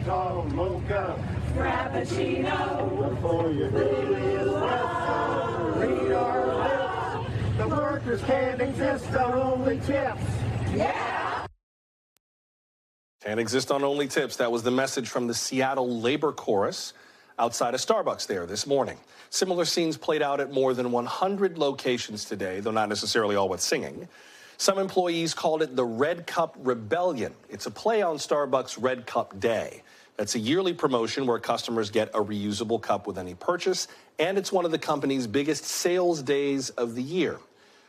tall mocha Frappuccino. before you do espresso. Read our lips. The workers can't exist on only tips. Yeah! Can't exist on only tips. That was the message from the Seattle Labor Chorus outside a Starbucks there this morning. Similar scenes played out at more than 100 locations today, though not necessarily all with singing. Some employees called it the Red Cup Rebellion. It's a play on Starbucks Red Cup Day. That's a yearly promotion where customers get a reusable cup with any purchase, and it's one of the company's biggest sales days of the year.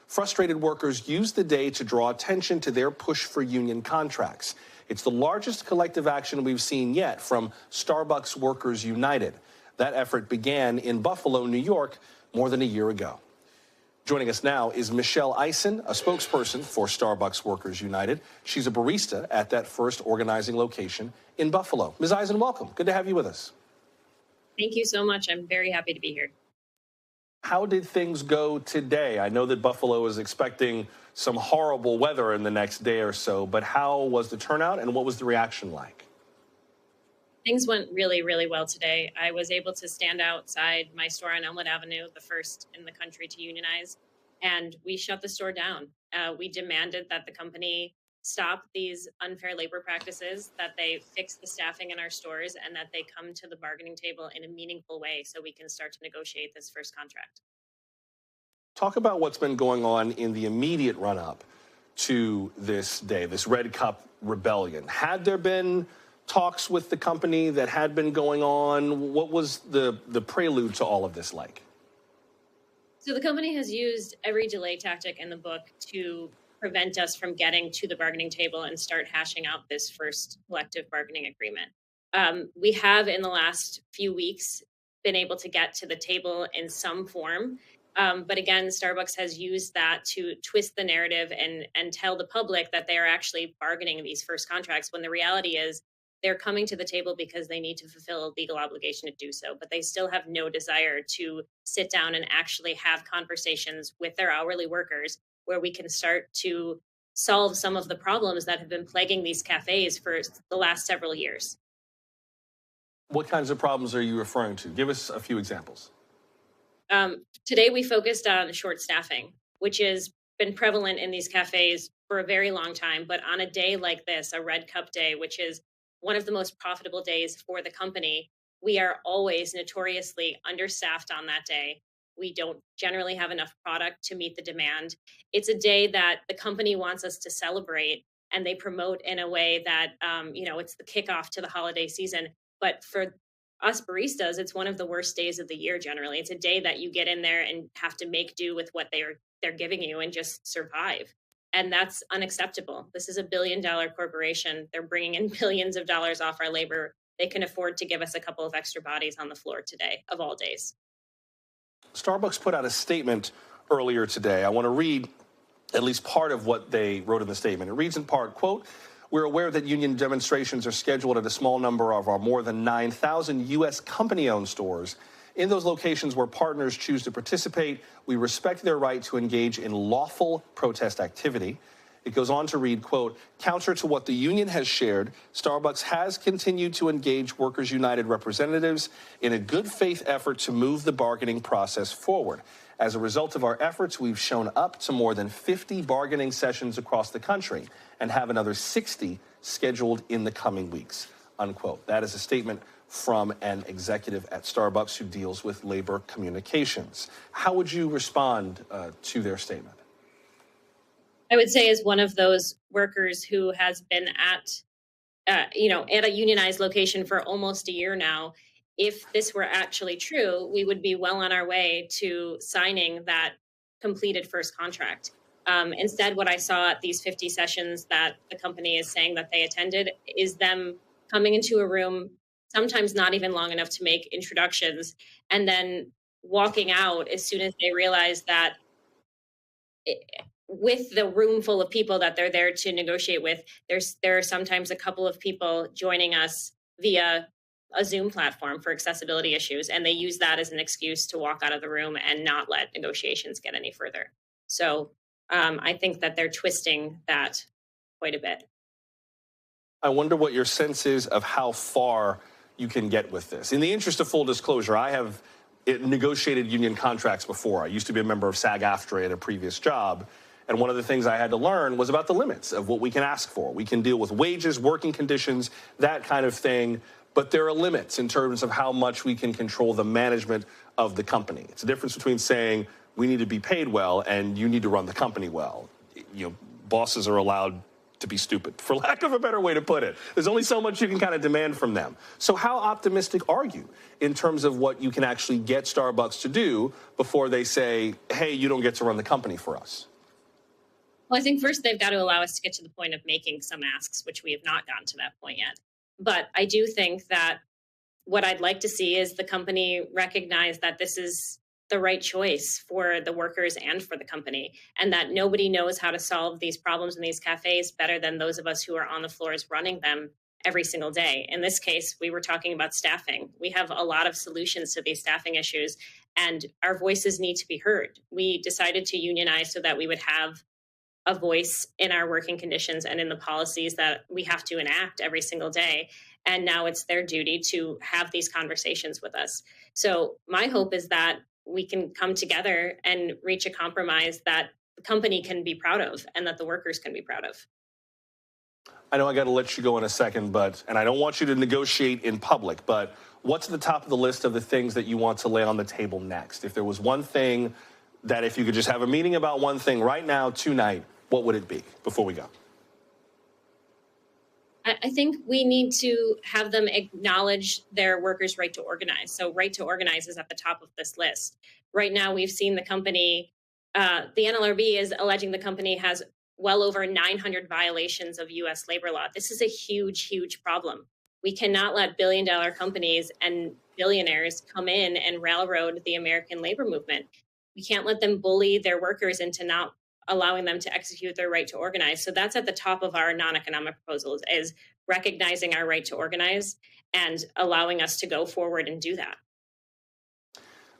Frustrated workers use the day to draw attention to their push for union contracts. It's the largest collective action we've seen yet from Starbucks Workers United. That effort began in Buffalo, New York, more than a year ago. Joining us now is Michelle Eisen, a spokesperson for Starbucks Workers United. She's a barista at that first organizing location in Buffalo. Ms. Eisen, welcome. Good to have you with us. Thank you so much. I'm very happy to be here. How did things go today? I know that Buffalo is expecting some horrible weather in the next day or so, but how was the turnout and what was the reaction like? Things went really, really well today. I was able to stand outside my store on Elmwood Avenue, the first in the country to unionize, and we shut the store down. We demanded that the company stop these unfair labor practices, that they fix the staffing in our stores, and that they come to the bargaining table in a meaningful way so we can start to negotiate this first contract. Talk about what's been going on in the immediate run-up to this day, this Red Cup Rebellion. Had there been talks with the company that had been going on? What was the prelude to all of this like? So the company has used every delay tactic in the book to prevent us from getting to the bargaining table and start hashing out this first collective bargaining agreement. We have, in the last few weeks, been able to get to the table in some form. But again, Starbucks has used that to twist the narrative and tell the public that they are actually bargaining these first contracts, when the reality is they're coming to the table because they need to fulfill a legal obligation to do so, but they still have no desire to sit down and actually have conversations with their hourly workers where we can start to solve some of the problems that have been plaguing these cafes for the last several years. What kinds of problems are you referring to? Give us a few examples. Today, we focused on short staffing, which has been prevalent in these cafes for a very long time. But on a day like this, a Red Cup Day, which is one of the most profitable days for the company, we are always notoriously understaffed on that day. We don't generally have enough product to meet the demand. It's a day that the company wants us to celebrate, and they promote in a way that, it's the kickoff to the holiday season. But for us baristas, it's one of the worst days of the year generally. It's a day that you get in there and have to make do with what they're giving you and just survive. And that's unacceptable. This is $1 billion corporation. They're bringing in billions of dollars off our labor. They can afford to give us a couple of extra bodies on the floor today, of all days. Starbucks put out a statement earlier today. I want to read at least part of what they wrote in the statement. It reads in part, quote, "We're aware that union demonstrations are scheduled at a small number of our more than 9,000 U.S. company-owned stores. In those locations where partners choose to participate, we respect their right to engage in lawful protest activity." It goes on to read, quote, "Counter to what the union has shared, Starbucks has continued to engage Workers United representatives in a good faith effort to move the bargaining process forward. As a result of our efforts, we've shown up to more than 50 bargaining sessions across the country and have another 60 scheduled in the coming weeks," unquote. That is a statement from an executive at Starbucks who deals with labor communications. How would you respond to their statement? I would say, as one of those workers who has been at a unionized location for almost a year now, if this were actually true, we would be well on our way to signing that completed first contract. Instead, what I saw at these 50 sessions that the company is saying that they attended is them coming into a room, sometimes not even long enough to make introductions, and then walking out as soon as they realize that with the room full of people that they're there to negotiate with, there are sometimes a couple of people joining us via a Zoom platform for accessibility issues, and they use that as an excuse to walk out of the room and not let negotiations get any further. So I think that they're twisting that quite a bit. I wonder what your sense is of how far you can get with this. In the interest of full disclosure, I have negotiated union contracts before. I used to be a member of SAG-AFTRA at a previous job. And one of the things I had to learn was about the limits of what we can ask for. We can deal with wages, working conditions, that kind of thing. But there are limits in terms of how much we can control the management of the company. It's a difference between saying we need to be paid well and you need to run the company well. You know, bosses are allowed to be stupid, for lack of a better way to put it. There's only so much you can kind of demand from them. So how optimistic are you in terms of what you can actually get Starbucks to do before they say, hey, you don't get to run the company for us? Well, I think first they've got to allow us to get to the point of making some asks, which we have not gotten to that point yet. But I do think that what I'd like to see is the company recognize that this is the right choice for the workers and for the company, and that nobody knows how to solve these problems in these cafes better than those of us who are on the floors running them every single day. In this case, we were talking about staffing. We have a lot of solutions to these staffing issues, and our voices need to be heard. We decided to unionize so that we would have a voice in our working conditions and in the policies that we have to enact every single day. And now it's their duty to have these conversations with us. So my hope is that we can come together and reach a compromise that the company can be proud of and that the workers can be proud of. I know I got to let you go in a second, and I don't want you to negotiate in public, but what's at the top of the list of the things that you want to lay on the table next? If there was one thing that if you could just have a meeting about one thing right now, tonight, what would it be before we go? I think we need to have them acknowledge their workers' right to organize. So right to organize is at the top of this list. Right now, we've seen the company, the NLRB is alleging the company has well over 900 violations of U.S. labor law. This is a huge, huge problem. We cannot let billion-dollar companies and billionaires come in and railroad the American labor movement. We can't let them bully their workers into not allowing them to execute their right to organize. So that's at the top of our non-economic proposals, is recognizing our right to organize and allowing us to go forward and do that.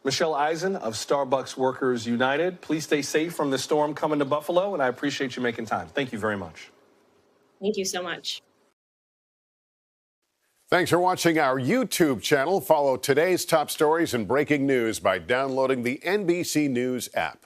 Michelle Eisen of Starbucks Workers United, please stay safe from the storm coming to Buffalo, and I appreciate you making time. Thank you very much. Thank you so much. Thanks for watching our YouTube channel. Follow today's top stories and breaking news by downloading the NBC News app.